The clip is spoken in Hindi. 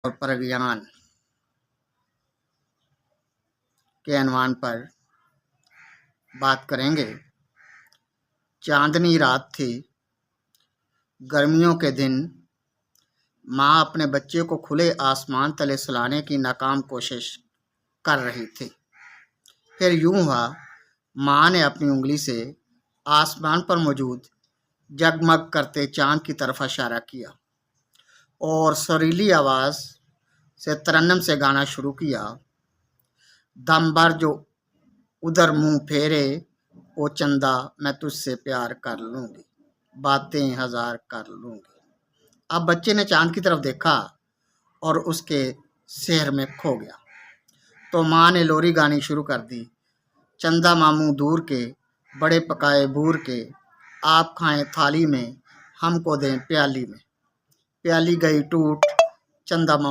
और प्रज्ञान के अनुमान पर बात करेंगे। चांदनी रात थी, गर्मियों के दिन। माँ अपने बच्चे को खुले आसमान तले सुलाने की नाकाम कोशिश कर रही थी। फिर यूं हुआ, माँ ने अपनी उंगली से आसमान पर मौजूद जगमग करते चांद की तरफ इशारा किया और सुरीली आवाज से तरन्नुम से गाना शुरू किया। दम भर जो उधर मुंह फेरे, ओ चंदा मैं तुझसे प्यार कर लूंगी, बातें हजार कर लूंगी। अब बच्चे ने चांद की तरफ देखा और उसके शहर में खो गया। तो माँ ने लोरी गानी शुरू कर दी। चंदा मामू दूर के, बड़े पकाए बूर के, आप खाएं थाली में, हमको दें प्याली में। प्याली गई टूट, चंदा मामू